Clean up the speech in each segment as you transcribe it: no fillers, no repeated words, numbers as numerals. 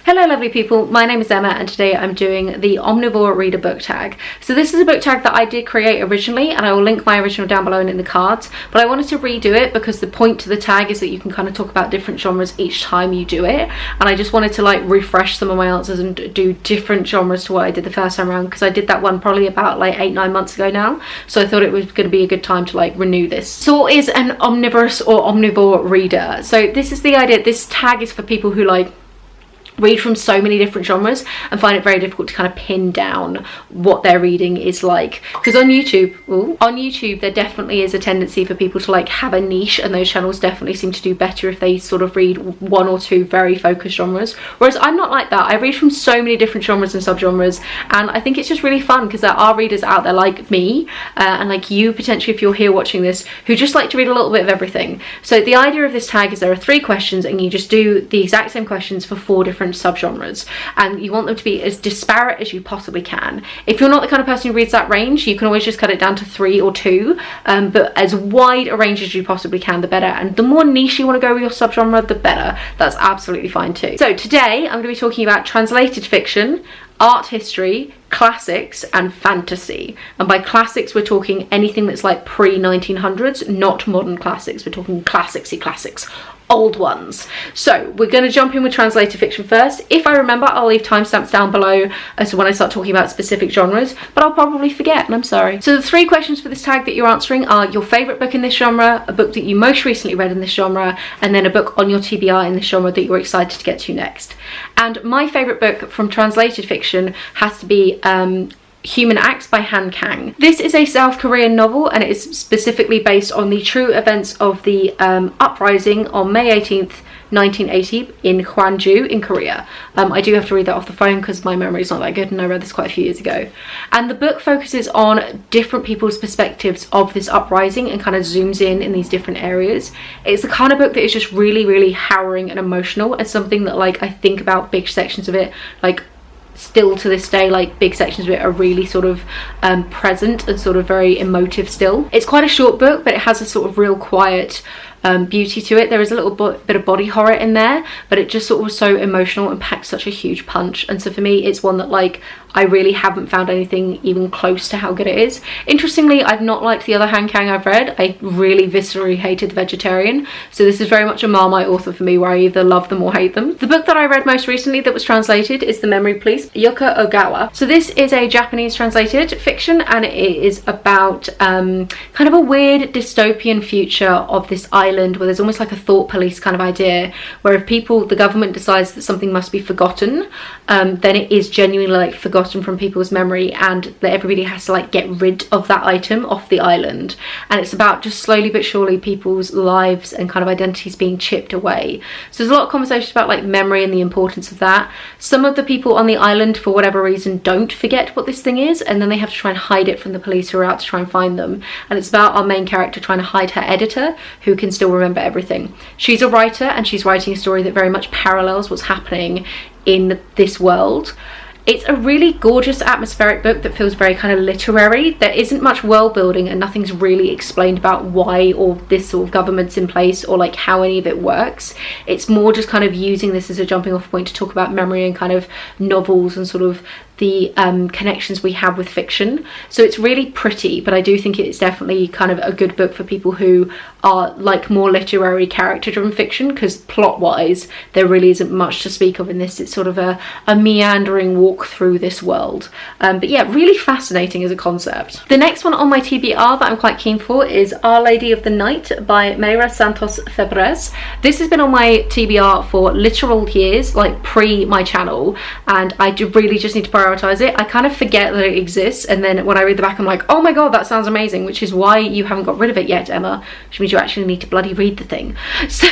Hello lovely people, my name is Emma and today I'm doing the Omnivore Reader Book Tag. So this is a book tag that I did create originally and I will link my original down below and in the cards, but I wanted to redo it because the point to the tag is that you can kind of talk about different genres each time you do it, and I just wanted to like refresh some of my answers and do different genres to what I did the first time around, because I did that one probably about like 8-9 months ago now, so I thought it was going to be a good time to like renew this. So what is an omnivorous or omnivore reader? So this is the idea, this tag is for people who like read from so many different genres and find it very difficult to kind of pin down what their reading is like, because on YouTube there definitely is a tendency for people to like have a niche, and those channels definitely seem to do better if they sort of read one or two very focused genres, whereas I'm not like that. I read from so many different genres and subgenres, and I think it's just really fun because there are readers out there like me and like you potentially if you're here watching this, who just like to read a little bit of everything. So the idea of this tag is there are 3 questions and you just do the exact same questions for 4 different subgenres, and you want them to be as disparate as you possibly can. If you're not the kind of person who reads that range, you can always just cut it down to 3 or 2, but as wide a range as you possibly can, the better, and the more niche you want to go with your subgenre, the better. That's absolutely fine too. So today I'm going to be talking about translated fiction, art history, classics and fantasy. And by classics we're talking anything that's like pre-1900s, not modern classics. We're talking classicsy classics, old ones. So we're going to jump in with translated fiction first. If I remember, I'll leave timestamps down below as to when I start talking about specific genres, but I'll probably forget and I'm sorry. So the 3 questions for this tag that you're answering are your favourite book in this genre, a book that you most recently read in this genre, and then a book on your TBR in this genre that you're excited to get to next. And my favourite book from translated fiction has to be Human Acts by Kang. This is a South Korean novel and it is specifically based on the true events of the uprising on May 18th 1980 in Gwangju in Korea. I do have to read that off the phone because my memory is not that good and I read this quite a few years ago. And the book focuses on different people's perspectives of this uprising and kind of zooms in these different areas. It's the kind of book that is just really harrowing and emotional, and something that like I think about big sections of it, like still to this day, like big sections of it are really sort of present and sort of very emotive still. It's quite a short book, but it has a sort of real quiet beauty to it. There is a little bit of body horror in there, but it just sort of was so emotional and packed such a huge punch. And so for me, it's one that like I really haven't found anything even close to how good it is. Interestingly, I've not liked the other Kang I've read. I really viscerally hated The Vegetarian, so this is very much a Marmite author for me, where I either love them or hate them. The book that I read most recently that was translated is The Memory Police, Yoko Ogawa. So this is a Japanese translated fiction, and it is about kind of a weird dystopian future of this island where there's almost like a thought police kind of idea, where if the government decides that something must be forgotten, then it is genuinely like forgotten from people's memory, and that everybody has to like get rid of that item off the island. And it's about just slowly but surely people's lives and kind of identities being chipped away. So there's a lot of conversations about like memory and the importance of that. Some of the people on the island for whatever reason don't forget what this thing is, and then they have to try and hide it from the police who are out to try and find them. And it's about our main character trying to hide her editor, who can still remember everything. She's a writer and she's writing a story that very much parallels what's happening in this world. It's a really gorgeous atmospheric book that feels very kind of literary. There isn't much world building and nothing's really explained about why or this sort of government's in place or like how any of it works. It's more just kind of using this as a jumping off point to talk about memory and kind of novels and sort of the connections we have with fiction. So it's really pretty, but I do think it's definitely kind of a good book for people who are like more literary character driven fiction, because plot wise there really isn't much to speak of in this. It's sort of a meandering walk through this world, but yeah, really fascinating as a concept. The next one on my TBR that I'm quite keen for is Our Lady of the Night by Mayra Santos-Febres. This has been on my TBR for literal years, like pre my channel, and I really just need to prioritize it. I kind of forget that it exists, and then when I read the back I'm like, oh my god, that sounds amazing, which is why you haven't got rid of it yet, Emma, which means you actually need to bloody read the thing. So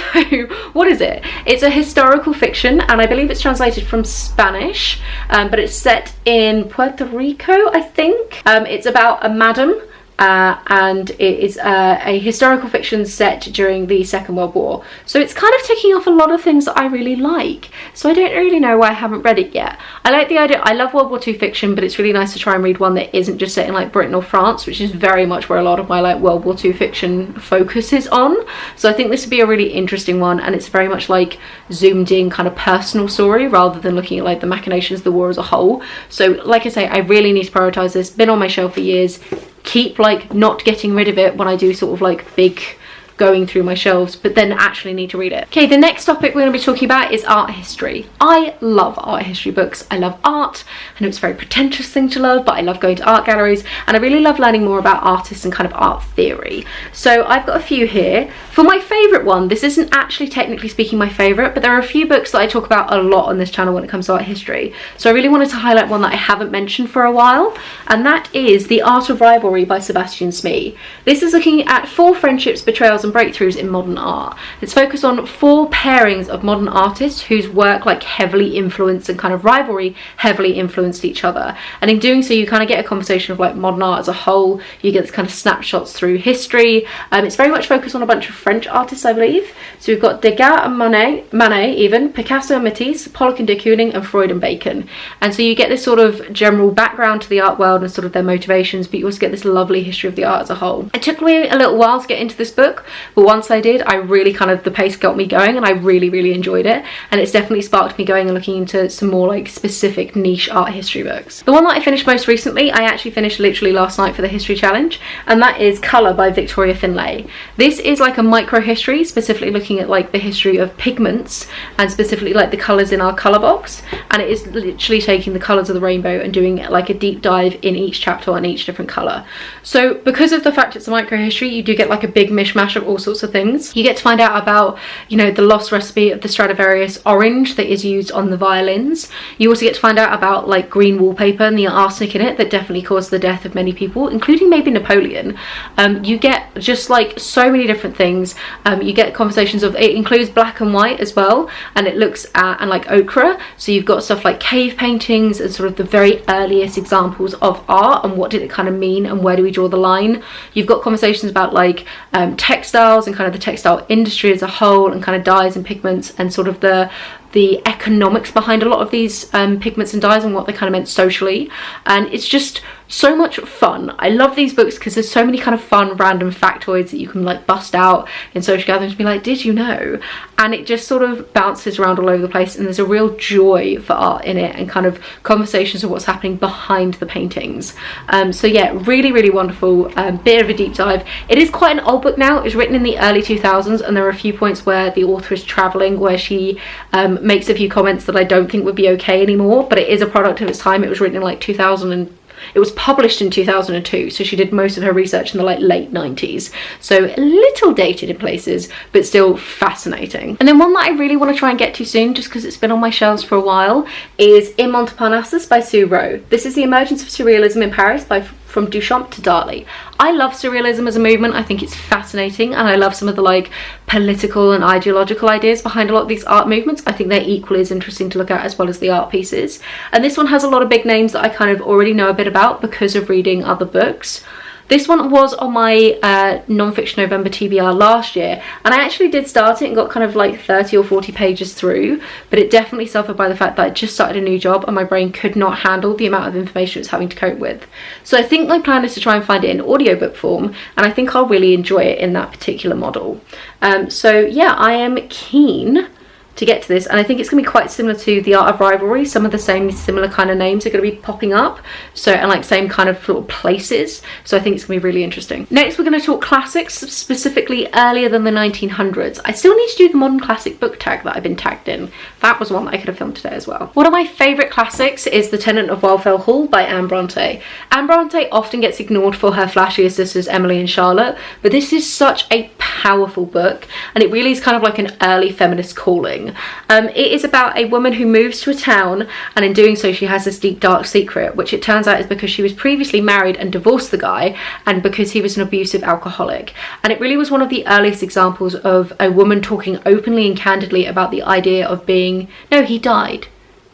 what is it? It's a historical fiction, and I believe it's translated from Spanish, but it's set in Puerto Rico, I think. It's about a madam and it is a historical fiction set during the Second World War. So it's kind of ticking off a lot of things that I really like. So I don't really know why I haven't read it yet. I like the idea. I love World War II fiction, but it's really nice to try and read one that isn't just set in like Britain or France, which is very much where a lot of my like World War II fiction focuses on. So I think this would be a really interesting one, and it's very much like zoomed in kind of personal story rather than looking at like the machinations of the war as a whole. So like I say, I really need to prioritize this. Been on my shelf for years. Keep like not getting rid of it when I do sort of like big going through my shelves, but then actually need to read it. Okay, the next topic we're going to be talking about is art history. I love art history books. I love art. I know it's a very pretentious thing to love, but I love going to art galleries, and I really love learning more about artists and kind of art theory. So I've got a few here. For my favourite one, this isn't actually technically speaking my favourite, but there are a few books that I talk about a lot on this channel when it comes to art history. So I really wanted to highlight one that I haven't mentioned for a while, and that is The Art of Rivalry by Sebastian Smee. This is looking at 4 friendships, betrayals and breakthroughs in modern art. It's focused on 4 pairings of modern artists whose work like heavily influenced and kind of rivalry heavily influenced each other. And in doing so, you kind of get a conversation of like modern art as a whole. You get this kind of snapshots through history. It's very much focused on a bunch of French artists, I believe. So we've got Degas and Manet even, Picasso and Matisse, Pollock and de Kooning, and Freud and Bacon. And so you get this sort of general background to the art world and sort of their motivations, but you also get this lovely history of the art as a whole. It took me a little while to get into this book, but once I did, I really kind of, the pace got me going, and I really enjoyed it. And it's definitely sparked me going and looking into some more like specific niche art history books. The one that I finished most recently, I actually finished literally last night for the history challenge, and that is Colour by Victoria Finlay. This is like a micro history, specifically looking at like the history of pigments and specifically like the colours in our colour box, and it is literally taking the colours of the rainbow and doing like a deep dive in each chapter on each different colour. So because of the fact it's a micro history, you do get like a big mishmash of all sorts of things. You get to find out about, you know, the lost recipe of the Stradivarius orange that is used on the violins. You also get to find out about like green wallpaper and the arsenic in it that definitely caused the death of many people, including maybe Napoleon. You get just like so many different things. You get conversations of, it includes black and white as well, and it looks at, and like ochre. So you've got stuff like cave paintings and sort of the very earliest examples of art and what did it kind of mean and where do we draw the line. You've got conversations about like textiles and kind of the textile industry as a whole, and kind of dyes and pigments, and sort of the economics behind a lot of these pigments and dyes and what they kind of meant socially. And it's just so much fun. I love these books because there's so many kind of fun random factoids that you can like bust out in social gatherings and be like, did you know? And it just sort of bounces around all over the place, and there's a real joy for art in it and kind of conversations of what's happening behind the paintings. So yeah, really wonderful, bit of a deep dive. It is quite an old book now. It was written in the early 2000s, and there are a few points where the author is traveling where she makes a few comments that I don't think would be okay anymore, but it is a product of its time. It was written in like 2000 and it was published in 2002, so she did most of her research in the like late 90s, so a little dated in places, but still fascinating. And then one that I really want to try and get to soon, just because it's been on my shelves for a while, is In Monteparnasses by Sue Rowe. This is the emergence of surrealism in Paris from Duchamp to Dali. I love surrealism as a movement. I think it's fascinating, and I love some of the like political and ideological ideas behind a lot of these art movements. I think they're equally as interesting to look at as well as the art pieces. And this one has a lot of big names that I kind of already know a bit about because of reading other books. This one was on my non-fiction November TBR last year, and I actually did start it and got kind of like 30 or 40 pages through, but it definitely suffered by the fact that I just started a new job and my brain could not handle the amount of information it was having to cope with. So I think my plan is to try and find it in audiobook form, and I think I'll really enjoy it in that particular model. So yeah, I am keen to get to this, and I think it's going to be quite similar to The Art of Rivalry. Some of the same similar kind of names are going to be popping up, so, and like same kind of sort of places, so I think it's going to be really interesting. Next we're going to talk classics, specifically earlier than the 1900s. I still need to do the modern classic book tag that I've been tagged in. That was one that I could have filmed today as well. One of my favourite classics is The Tenant of Wildfell Hall by Anne Bronte. Anne Bronte often gets ignored for her flashier sisters Emily and Charlotte, but this is such a powerful book, and it really is kind of like an early feminist calling. It is about a woman who moves to a town, and in doing so she has this deep dark secret, which it turns out is because she was previously married and divorced the guy, and because he was an abusive alcoholic. And it really was one of the earliest examples of a woman talking openly and candidly about the idea of being, no, he died.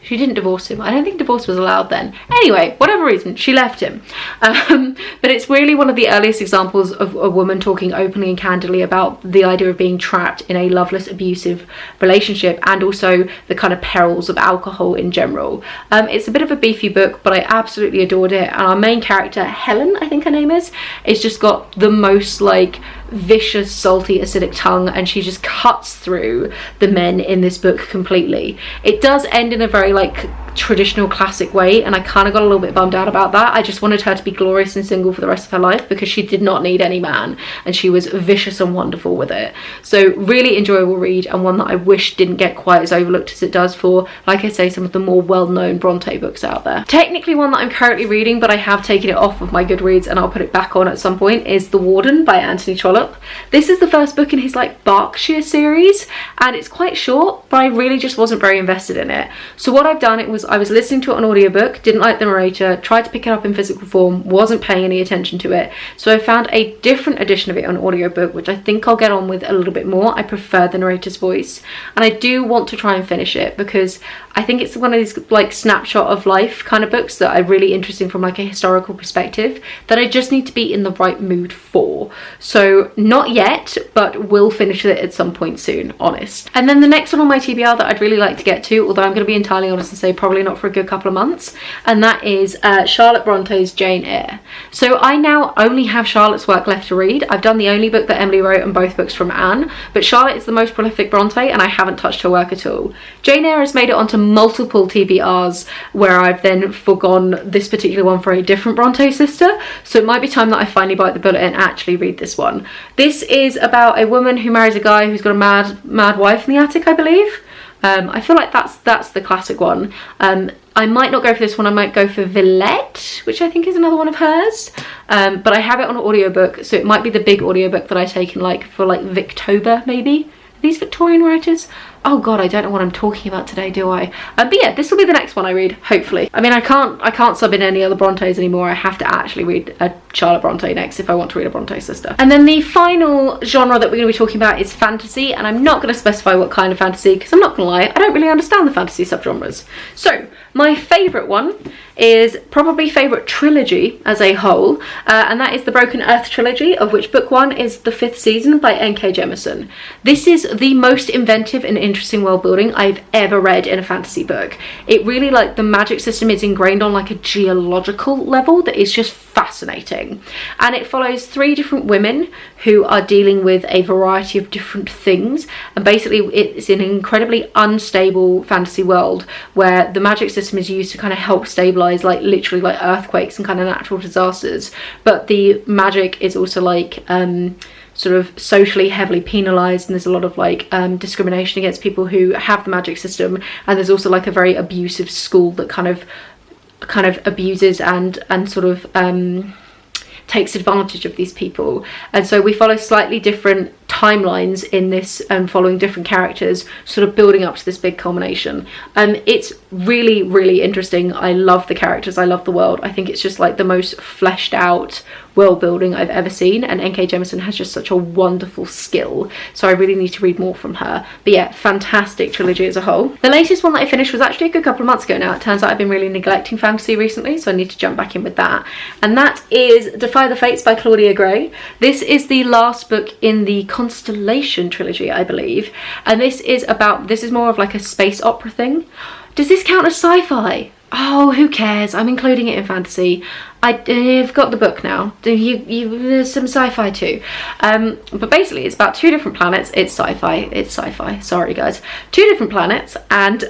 She didn't divorce him. I don't think divorce was allowed then. Anyway, whatever reason, she left him. But it's really one of the earliest examples of a woman talking openly and candidly about the idea of being trapped in a loveless, abusive relationship, and also the kind of perils of alcohol in general. It's a bit of a beefy book, but I absolutely adored it. And our main character, Helen, I think her name is just got the most like vicious, salty, acidic tongue, and she just cuts through the men in this book completely. It does end in a very like traditional classic way, and I kind of got a little bit bummed out about that. I just wanted her to be glorious and single for the rest of her life, because she did not need any man, and she was vicious and wonderful with it. So really enjoyable read, and one that I wish didn't get quite as overlooked as it does for, like I say, some of the more well-known Bronte books out there. Technically one that I'm currently reading, but I have taken it off of my Goodreads and I'll put it back on at some point, is The Warden by Anthony Trollope. This is the first book in his like Berkshire series, and it's quite short, but I really just wasn't very invested in it. So what I've done, I was listening to it on audiobook, didn't like the narrator, tried to pick it up in physical form, wasn't paying any attention to it. So I found a different edition of it on audiobook, which I think I'll get on with a little bit more. I prefer the narrator's voice, and I do want to try and finish it, because I think it's one of these like snapshot of life kind of books that are really interesting from like a historical perspective, that I just need to be in the right mood for. So not yet, but will finish it at some point soon, honest. And then the next one on my TBR that I'd really like to get to, although I'm going to be entirely honest and say probably not for a good couple of months, and that is Charlotte Bronte's Jane Eyre. So I now only have Charlotte's work left to read. I've done the only book that Emily wrote and both books from Anne, but Charlotte is the most prolific Bronte and I haven't touched her work at all. Jane Eyre has made it onto multiple TBRs where I've then forgone this particular one for a different Bronte sister, so it might be time that I finally bite the bullet and actually read this one. This is about a woman who marries a guy who's got a mad wife in the attic, I believe. I feel like that's the classic one. I might not go for this one, I might go for Villette, which I think is another one of hers. But I have it on audiobook, so it might be the big audiobook that I take in like for like Victober maybe. Are these Victorian writers? Oh god, I don't know what I'm talking about today, do I? But yeah, this will be the next one I read, hopefully. I mean, I can't sub in any other Brontes anymore. I have to actually read a Charlotte Bronte next if I want to read a Bronte sister. And then the final genre that we're going to be talking about is fantasy, and I'm not going to specify what kind of fantasy, because I'm not going to lie, I don't really understand the fantasy subgenres. So my favourite one is probably favourite trilogy as a whole, and that is the Broken Earth trilogy, of which book one is the 5th season by N.K. Jemisin. This is the most inventive and interesting world building I've ever read in a fantasy book. It really, like, the magic system is ingrained on like a geological level that is just fascinating, and it follows 3 different women who are dealing with a variety of different things, and basically it's an incredibly unstable fantasy world where the magic system is used to kind of help stabilize like literally like earthquakes and kind of natural disasters, but the magic is also like sort of socially heavily penalized, and there's a lot of like discrimination against people who have the magic system, and there's also like a very abusive school that kind of abuses and sort of takes advantage of these people. And so we follow slightly different timelines in this, following different characters, sort of building up to this big culmination. It's really, really interesting. I love the characters, I love the world. I think it's just like the most fleshed out world building I've ever seen, and N.K. Jemisin has just such a wonderful skill, so I really need to read more from her. But yeah, fantastic trilogy as a whole. The latest one that I finished was actually a good couple of months ago now. It turns out I've been really neglecting fantasy recently, so I need to jump back in with that, and that is Defy the Fates by Claudia Gray. This is the last book in the Constellation trilogy, I believe, and this is more of like a space opera thing. Does this count as sci-fi? Oh, who cares? I'm including it in fantasy. I've got the book now. There's some sci-fi too. But basically it's about 2 different planets. It's sci-fi, sorry guys. 2 different planets, and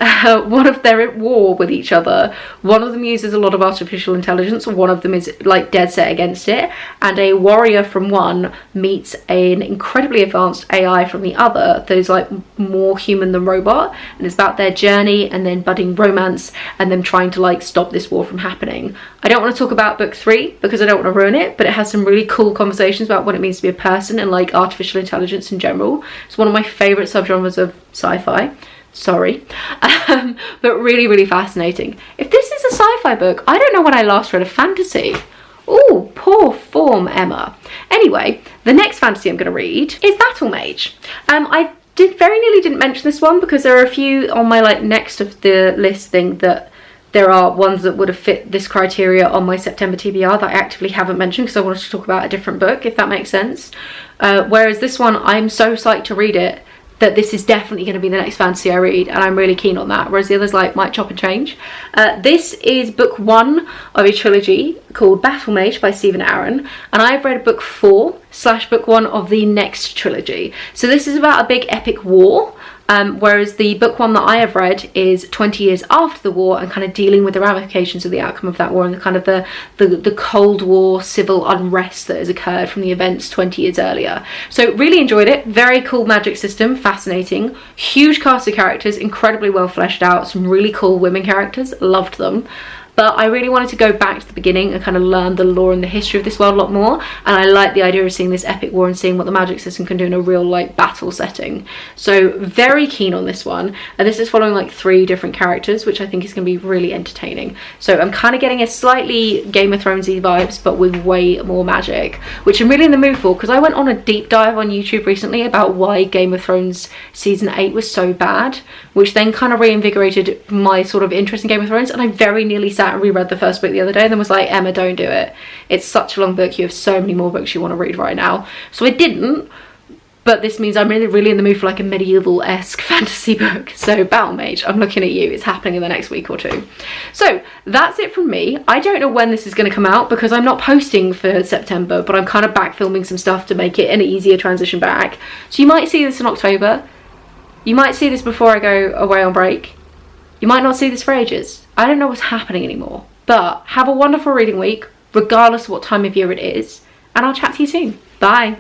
one of them at war with each other. One of them uses a lot of artificial intelligence, one of them is like dead set against it, and a warrior from one meets an incredibly advanced AI from the other that is like more human than robot, and it's about their journey and then budding romance and them trying to like stop this war from happening. I don't want to talk about book 3 because I don't want to ruin it, but it has some really cool conversations about what it means to be a person and like artificial intelligence in general. It's one of my favourite subgenres of sci-fi. Sorry. But really, really fascinating. If this is a sci-fi book, I don't know when I last read a fantasy. Oh, poor form, Emma. Anyway, the next fantasy I'm going to read is Battle Mage. I very nearly didn't mention this one because there are a few on my like next of the list thing that there are ones that would have fit this criteria on my September TBR that I actively haven't mentioned because I wanted to talk about a different book, if that makes sense. Whereas this one, I'm so psyched to read it that this is definitely going to be the next fantasy I read, and I'm really keen on that, whereas the others like might chop and change. This is book 1 of a trilogy called Battle Mage by Stephen Aaron, and I've read book 4/book 1 of the next trilogy. So this is about a big epic war, whereas the book 1 that I have read is 20 years after the war and kind of dealing with the ramifications of the outcome of that war and the kind of the Cold War civil unrest that has occurred from the events 20 years earlier. So really enjoyed it. Very cool magic system, fascinating, huge cast of characters, incredibly well fleshed out, some really cool women characters, loved them. But I really wanted to go back to the beginning and kind of learn the lore and the history of this world a lot more, and I like the idea of seeing this epic war and seeing what the magic system can do in a real like battle setting. So very keen on this one, and this is following like 3 different characters, which I think is going to be really entertaining. So I'm kind of getting a slightly Game of Thrones-y vibes but with way more magic, which I'm really in the mood for because I went on a deep dive on YouTube recently about why Game of Thrones season 8 was so bad, which then kind of reinvigorated my sort of interest in Game of Thrones, and I very nearly sat and reread the first book the other day and then was like, Emma, don't do it. It's such a long book. You have so many more books you want to read right now. So I didn't, but this means I'm really in the mood for like a medieval-esque fantasy book. So Battle Mage, I'm looking at you. It's happening in the next week or 2. So that's it from me. I don't know when this is going to come out because I'm not posting for September, but I'm kind of back filming some stuff to make it an easier transition back. So you might see this in October. You might see this before I go away on break. You might not see this for ages. I don't know what's happening anymore. But have a wonderful reading week, regardless of what time of year it is. And I'll chat to you soon. Bye.